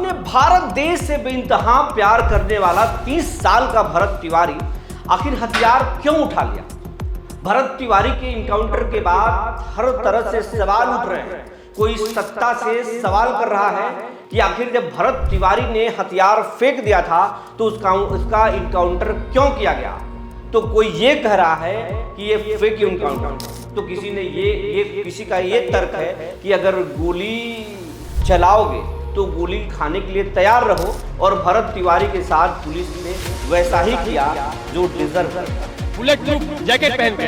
अपने भारत देश से बेइंतहा प्यार करने वाला 30 साल का भरत तिवारी आखिर हथियार क्यों उठा लिया? भरत तिवारी के इनकाउंटर के बाद हर तरह से सवाल उठ रहे हैं। कोई सत्ता से सवाल कर रहा है कि आखिर जब भरत तिवारी ने हथियार फेंक दिया था तो उसका इनकाउंटर क्यों किया गया? तो कोई ये कह रहा है कि ये फेक इनकाउंटर, तो किसी ने किसी का ये तर्क है कि अगर गोली चलाओगे तो गोली खाने के लिए तैयार रहो, और भरत तिवारी के साथ पुलिस ने वैसा ही किया जो डिजर्व करता। बुलेट प्रूफ जैकेट पहन के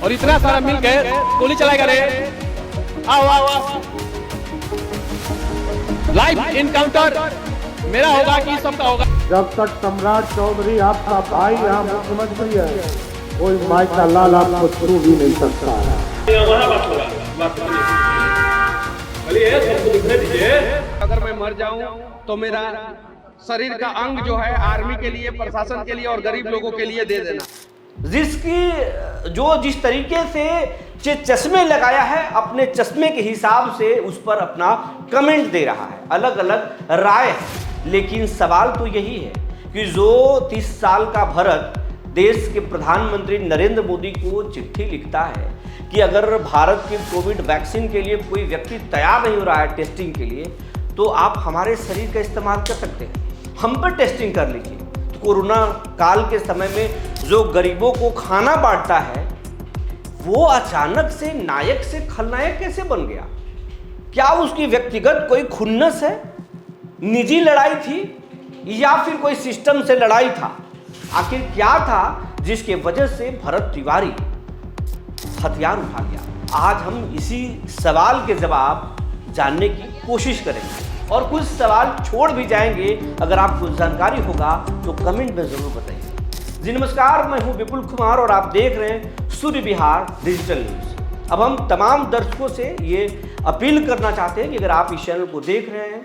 और इतना सारा मिल के गोली चलाएगा रे। आओ आओ आओ, लाइव इनकाउंटर मेरा होगा कि सबका होगा। जब तक सम्राट चौधरी आपका भाई यहाँ मुख्यमंत्री है, कोई माशाअल्लाह आपको छू भी नहीं सकता है। अगर मैं मर जाऊं तो मेरा शरीर का अंग जो है आर्मी के लिए, प्रशासन के लिए और गरीब लोगों के लिए दे देना। जिस तरीके से चश्मे लगाया है, अपने चश्मे के हिसाब से उस पर अपना कमेंट दे रहा है, अलग अलग राय है। लेकिन सवाल तो यही है कि जो 30 साल का भरत देश के प्रधानमंत्री नरेंद्र मोदी को चिट्ठी लिखता है कि अगर भारत के कोविड वैक्सीन के लिए कोई व्यक्ति तैयार नहीं हो रहा है टेस्टिंग के लिए, तो आप हमारे शरीर का इस्तेमाल कर सकते हैं, हम पर टेस्टिंग कर लीजिए। तो कोरोना काल के समय में जो गरीबों को खाना बांटता है, वो अचानक से नायक से खलनायक कैसे बन गया? क्या उसकी व्यक्तिगत कोई खुन्नस है, निजी लड़ाई थी, या फिर कोई सिस्टम से लड़ाई था? आखिर क्या था जिसके वजह से भरत तिवारी हथियार उठा लिया? आज हम इसी सवाल के जवाब जानने की कोशिश करेंगे, और कुछ सवाल छोड़ भी जाएंगे। अगर आपको जानकारी होगा तो कमेंट में जरूर बताइए। जी नमस्कार, मैं हूं विपुल कुमार और आप देख रहे हैं सूर्य विहार डिजिटल न्यूज। अब हम तमाम दर्शकों से ये अपील करना चाहते हैं कि अगर आप इस चैनल को देख रहे हैं,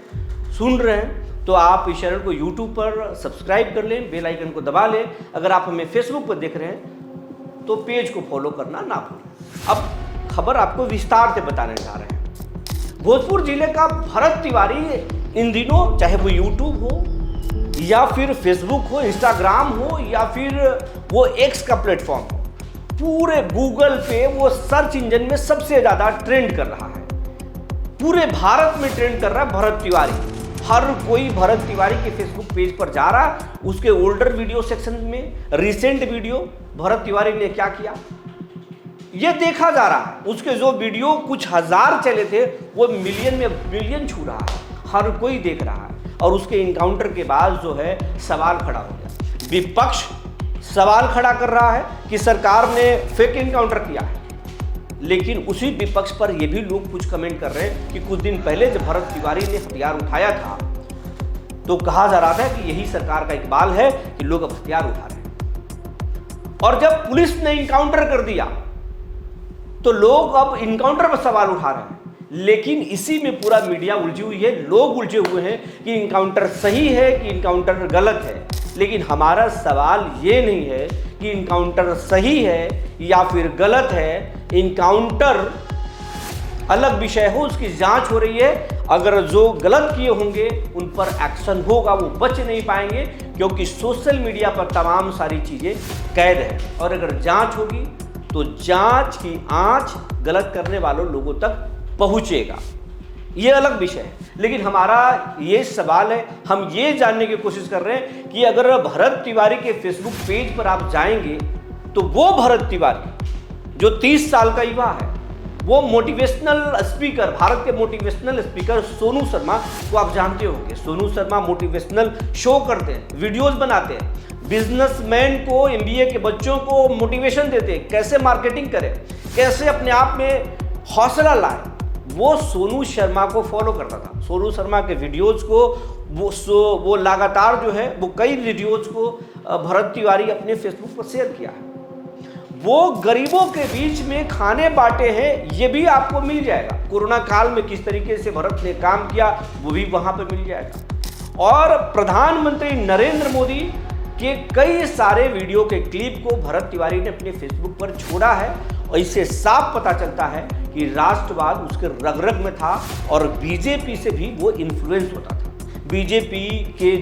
सुन रहे हैं, तो आप इस चैनल को YouTube पर सब्सक्राइब कर लें, बेल आइकन को दबा लें। अगर आप हमें Facebook पर देख रहे हैं तो पेज को फॉलो करना ना भूलें। अब खबर आपको विस्तार से बताने जा रहे हैं। भोजपुर जिले का भरत तिवारी इन दिनों, चाहे वो YouTube हो या फिर Facebook हो, Instagram हो या फिर वो X का प्लेटफॉर्म हो, पूरे गूगल पे वो सर्च इंजन में सबसे ज़्यादा ट्रेंड कर रहा है। पूरे भारत में ट्रेंड कर रहा है भरत तिवारी। हर कोई भरत तिवारी के फेसबुक पेज पर जा रहा, उसके ओल्डर वीडियो सेक्शन में रिसेंट वीडियो भरत तिवारी ने क्या किया ये देखा जा रहा है। उसके जो वीडियो कुछ हजार चले थे वो मिलियन छू रहा है, हर कोई देख रहा है। और उसके इनकाउंटर के बाद जो है सवाल खड़ा हो गया। विपक्ष सवाल खड़ा कर रहा है कि सरकार ने फेक इनकाउंटर किया है, लेकिन उसी विपक्ष पर ये भी लोग कुछ कमेंट कर रहे हैं कि कुछ दिन पहले जब भरत तिवारी ने हथियार उठाया था तो कहा जा रहा था कि यही सरकार का इकबाल है कि लोग अब हथियार उठा रहे हैं। और जब पुलिस ने इनकाउंटर कर दिया तो लोग अब इनकाउंटर पर सवाल उठा रहे हैं। लेकिन इसी में पूरा मीडिया उलझी हुई है, लोग उलझे हुए हैं कि इनकाउंटर सही है कि इनकाउंटर गलत है। लेकिन हमारा सवाल ये नहीं है कि इनकाउंटर सही है या फिर गलत है। इनकाउंटर अलग विषय हो, उसकी जांच हो रही है। अगर जो गलत किए होंगे उन पर एक्शन होगा, वो बच नहीं पाएंगे, क्योंकि सोशल मीडिया पर तमाम सारी चीज़ें कैद है। और अगर जांच होगी तो जांच की आंच गलत करने वालों लोगों तक पहुंचेगा, ये अलग विषय है। लेकिन हमारा ये सवाल है, हम ये जानने की कोशिश कर रहे हैं कि अगर भरत तिवारी के फेसबुक पेज पर आप जाएंगे तो वो भरत तिवारी जो 30 साल का युवा है, वो मोटिवेशनल स्पीकर, भारत के मोटिवेशनल स्पीकर सोनू शर्मा को आप जानते होंगे। सोनू शर्मा मोटिवेशनल शो करते हैं, वीडियोस बनाते हैं, बिजनेसमैन को, MBA के बच्चों को मोटिवेशन देते हैं, कैसे मार्केटिंग करें, कैसे अपने आप में हौसला लाए। वो सोनू शर्मा को फॉलो करता था। सोनू शर्मा के वीडियोज़ को वो लगातार जो है वो कई वीडियोज़ को भरत तिवारी अपने फेसबुक पर शेयर किया है। वो गरीबों के बीच में खाने बांटे हैं, ये भी आपको मिल जाएगा। कोरोना काल में किस तरीके से भरत ने काम किया वो भी वहाँ पर मिल जाएगा। और प्रधानमंत्री नरेंद्र मोदी के कई सारे वीडियो के क्लिप को भरत तिवारी ने अपने फेसबुक पर छोड़ा है, और इससे साफ पता चलता है कि राष्ट्रवाद उसके रग रग में था और बीजेपी से भी वो इन्फ्लुएंस होता था। बीजेपी के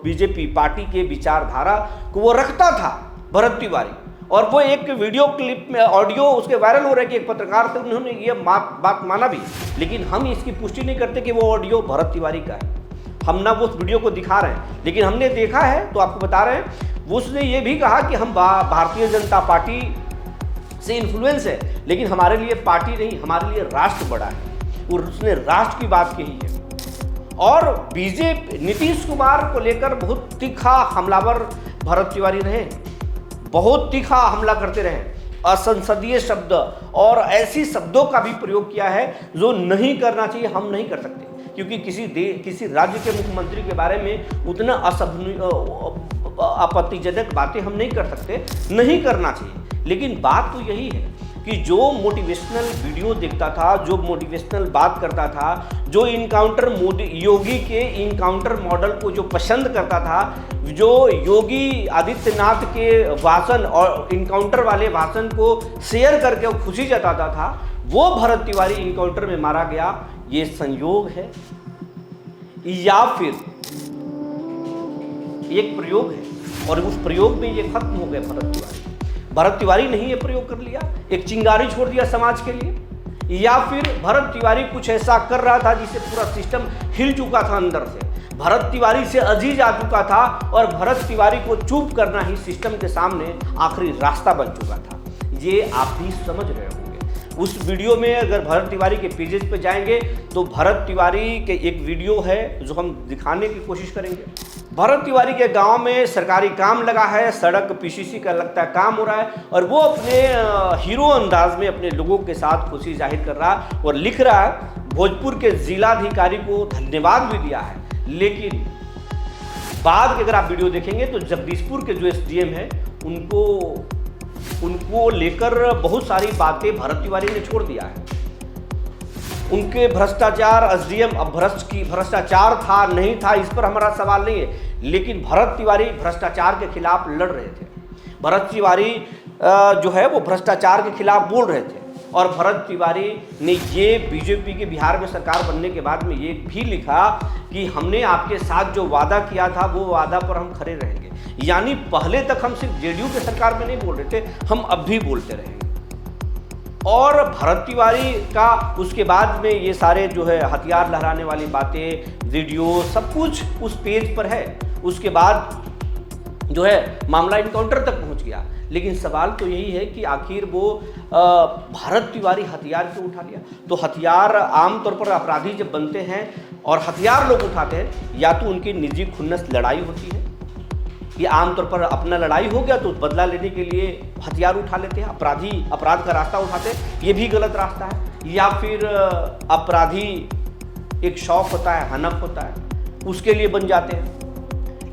बीजेपी पार्टी के विचारधारा को वो रखता था भरत तिवारी। और वो एक वीडियो क्लिप में ऑडियो उसके वायरल हो रहे कि एक पत्रकार थे, उन्होंने ये बात माना भी, लेकिन हम इसकी पुष्टि नहीं करते कि वो ऑडियो भरत तिवारी का है। हम ना वो वीडियो को दिखा रहे हैं, लेकिन हमने देखा है तो आपको बता रहे हैं। उसने ये भी कहा कि हम भारतीय जनता पार्टी से इन्फ्लुएंस है, लेकिन हमारे लिए पार्टी नहीं, हमारे लिए राष्ट्र बड़ा है। और उसने राष्ट्र की बात कही है। और बीजेपी नीतीश कुमार को लेकर बहुत तीखा हमलावर भरत तिवारी रहे, बहुत तीखा हमला करते रहे, असंसदीय शब्द और ऐसी शब्दों का भी प्रयोग किया है जो नहीं करना चाहिए। हम नहीं कर सकते, क्योंकि किसी राज्य के मुख्यमंत्री के बारे में उतना आपत्तिजनक बातें हम नहीं कर सकते, नहीं करना चाहिए। लेकिन बात तो यही है कि जो मोटिवेशनल वीडियो देखता था, जो मोटिवेशनल बात करता था, जो योगी के इनकाउंटर मॉडल को जो पसंद करता था, जो योगी आदित्यनाथ के भाषण और इनकाउंटर वाले भाषण को शेयर करके वो खुशी जताता था, वो भरत तिवारी इनकाउंटर में मारा गया। ये संयोग है या फिर एक प्रयोग है, और उस प्रयोग में ये खत्म हो गए भरत तिवारी नहीं ये प्रयोग कर लिया, एक चिंगारी छोड़ दिया समाज के लिए, या फिर भरत तिवारी कुछ ऐसा कर रहा था जिससे पूरा सिस्टम हिल चुका था अंदर से, भरत तिवारी से अजीज आ चुका था और भरत तिवारी को चुप करना ही सिस्टम के सामने आखिरी रास्ता बन चुका था। ये आप भी समझ रहे होंगे। उस वीडियो में अगर भरत तिवारी के पेजेस पे जाएंगे तो भरत तिवारी के एक वीडियो है जो हम दिखाने की कोशिश करेंगे। भरत तिवारी के गांव में सरकारी काम लगा है, सड़क पीसीसी का लगता है काम हो रहा है, और वो अपने हीरो अंदाज में अपने लोगों के साथ खुशी जाहिर कर रहा है और लिख रहा है। भोजपुर के जिलाधिकारी को धन्यवाद भी दिया है, लेकिन बाद के अगर आप वीडियो देखेंगे तो जगदीशपुर के जो एसडीएम है उनको लेकर बहुत सारी बातें भरत तिवारी ने छोड़ दिया है। उनके भ्रष्टाचार, एसडीएम अब भ्रष्टाचार था नहीं था इस पर हमारा सवाल नहीं है, लेकिन भरत तिवारी भ्रष्टाचार के खिलाफ लड़ रहे थे। भरत तिवारी जो है वो भ्रष्टाचार के खिलाफ बोल रहे थे, और भरत तिवारी ने ये बीजेपी के बिहार में सरकार बनने के बाद में ये भी लिखा कि हमने आपके साथ जो वादा किया था वो वादा पर हम खड़े रहेंगे। यानी पहले तक हम सिर्फ जेडीयू के सरकार में नहीं बोल रहे थे, हम अब भी बोलते रहेंगे। और भरत तिवारी का उसके बाद में ये सारे जो है हथियार लहराने वाली बातें, वीडियो, सब कुछ उस पेज पर है। उसके बाद जो है मामला इनकाउंटर तक पहुंच गया। लेकिन सवाल तो यही है कि आखिर वो भरत तिवारी हथियार क्यों उठा लिया? तो हथियार आमतौर पर अपराधी जब बनते हैं और हथियार लोग उठाते हैं, या तो उनकी निजी खुन्नस लड़ाई होती है, ये आमतौर पर अपना लड़ाई हो गया तो बदला लेने के लिए हथियार उठा लेते हैं। अपराधी अपराध का रास्ता उठाते हैं, ये भी गलत रास्ता है। या फिर अपराधी एक शौक होता है, हनफ होता है, उसके लिए बन जाते हैं।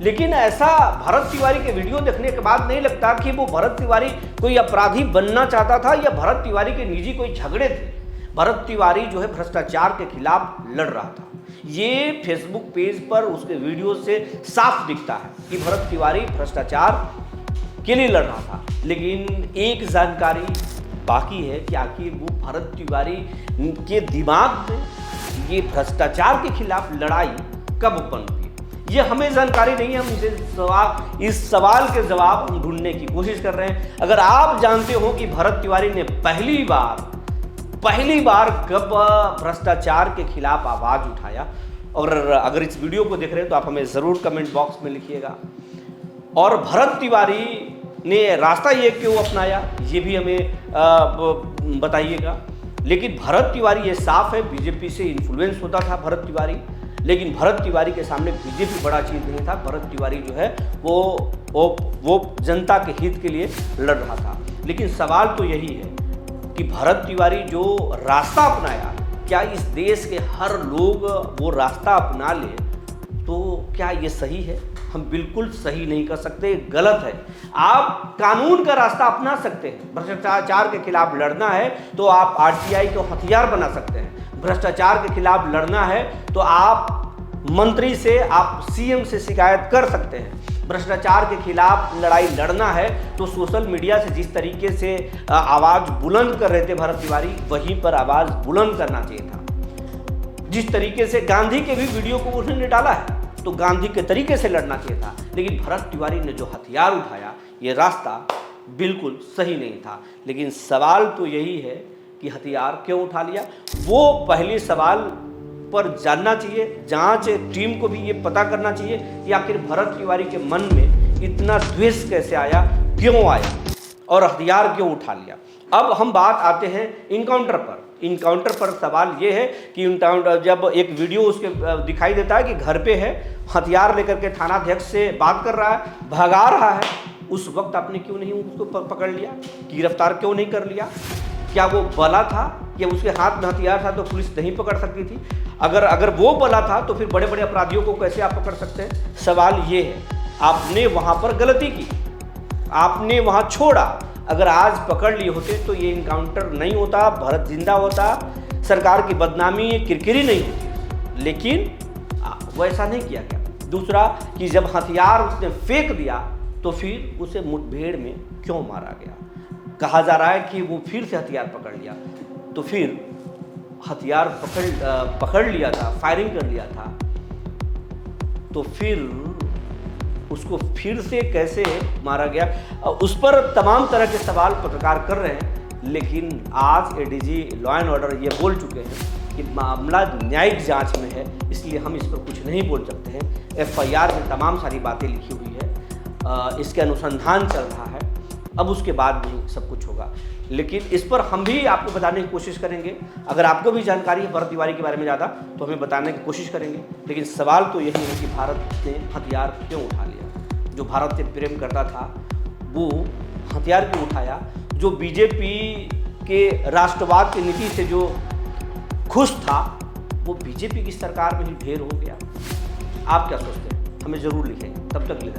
लेकिन ऐसा भरत तिवारी के वीडियो देखने के बाद नहीं लगता कि वो भरत तिवारी कोई अपराधी बनना चाहता था या भरत तिवारी के निजी कोई झगड़े थे। भरत तिवारी जो है भ्रष्टाचार के खिलाफ लड़ रहा था। ये फेसबुक पेज पर उसके वीडियो से साफ दिखता है कि भरत तिवारी भ्रष्टाचार के लिए लड़ रहा था। लेकिन एक जानकारी बाकी है कि आखिर वो भरत तिवारी के दिमाग में ये भ्रष्टाचार के खिलाफ लड़ाई कब उत्पन्न हुई, ये हमें जानकारी नहीं है। हम इस सवाल के जवाब हम ढूंढने की कोशिश कर रहे हैं। अगर आप जानते हो कि भरत तिवारी ने पहली बार कब भ्रष्टाचार के खिलाफ आवाज उठाया, और अगर इस वीडियो को देख रहे हैं तो आप हमें ज़रूर कमेंट बॉक्स में लिखिएगा। और भरत तिवारी ने रास्ता ये क्यों अपनाया ये भी हमें बताइएगा। लेकिन भरत तिवारी ये साफ है, बीजेपी से इन्फ्लुएंस होता था भरत तिवारी, लेकिन भरत तिवारी के सामने बीजेपी बड़ा चीज़ नहीं था। भरत तिवारी जो है वो जनता के हित के लिए लड़ रहा था। लेकिन सवाल तो यही है कि भरत तिवारी जो रास्ता अपनाया, क्या इस देश के हर लोग वो रास्ता अपना ले तो क्या ये सही है? हम बिल्कुल सही नहीं कर सकते, गलत है। आप कानून का रास्ता अपना सकते हैं। भ्रष्टाचार के खिलाफ लड़ना है तो आप आरटीआई को हथियार बना सकते हैं। भ्रष्टाचार के खिलाफ लड़ना है तो आप मंत्री से, आप सीएम से शिकायत कर सकते हैं। भ्रष्टाचार के खिलाफ लड़ाई लड़ना है तो सोशल मीडिया से जिस तरीके से आवाज़ बुलंद कर रहे थे भरत तिवारी, वहीं पर आवाज़ बुलंद करना चाहिए था। जिस तरीके से गांधी के भी वीडियो को उन्होंने डाला है, तो गांधी के तरीके से लड़ना चाहिए था, लेकिन भरत तिवारी ने जो हथियार उठाया ये रास्ता बिल्कुल सही नहीं था। लेकिन सवाल तो यही है कि हथियार क्यों उठा लिया, वो पहले सवाल पर जानना चाहिए। जांच टीम को भी ये पता करना चाहिए कि आखिर भरत तिवारी के मन में इतना द्वेष कैसे आया, क्यों आया और हथियार क्यों उठा लिया। अब हम बात आते हैं इनकाउंटर पर। इनकाउंटर पर सवाल ये है कि जब एक वीडियो उसके दिखाई देता है कि घर पे है, हथियार लेकर के थानाध्यक्ष से बात कर रहा है, भगा रहा है, उस वक्त आपने क्यों नहीं उसको पकड़ लिया, गिरफ्तार क्यों नहीं कर लिया? क्या वो बला था कि उसके हाथ में हथियार था तो पुलिस नहीं पकड़ सकती थी? अगर वो बला था तो फिर बड़े बड़े अपराधियों को कैसे आप पकड़ सकते हैं? सवाल ये है, आपने वहाँ पर गलती की, आपने वहाँ छोड़ा। अगर आज पकड़ लिए होते तो ये इनकाउंटर नहीं होता, भरत जिंदा होता, सरकार की बदनामी किरकिरी नहीं होती, लेकिन वैसा नहीं किया गया। दूसरा कि जब हथियार उसने फेंक दिया तो फिर उसे मुठभेड़ में क्यों मारा गया? कहा जा रहा है कि वो फिर से हथियार पकड़ लिया, तो फिर हथियार पकड़ लिया था, फायरिंग कर लिया था, तो फिर उसको फिर से कैसे मारा गया? उस पर तमाम तरह के सवाल पत्रकार कर रहे हैं। लेकिन आज एडीजी लॉ एंड ऑर्डर ये बोल चुके हैं कि मामला न्यायिक जांच में है, इसलिए हम इस पर कुछ नहीं बोल सकते हैं। एफआईआर में तमाम सारी बातें लिखी हुई है, इसके अनुसंधान चल रहा है, अब उसके बाद भी सब कुछ होगा। लेकिन इस पर हम भी आपको बताने की कोशिश करेंगे। अगर आपको भी जानकारी है भरत तिवारी के बारे में ज़्यादा तो हमें बताने की कोशिश करेंगे। लेकिन सवाल तो यही है कि भारत ने हथियार क्यों उठा लिया? जो भारत से प्रेम करता था वो हथियार क्यों उठाया? जो बीजेपी के राष्ट्रवाद की नीति से जो खुश था वो बीजेपी की सरकार में ही ढेर हो गया। आप क्या सोचते हैं? हमें ज़रूर लिखें। तब तक ले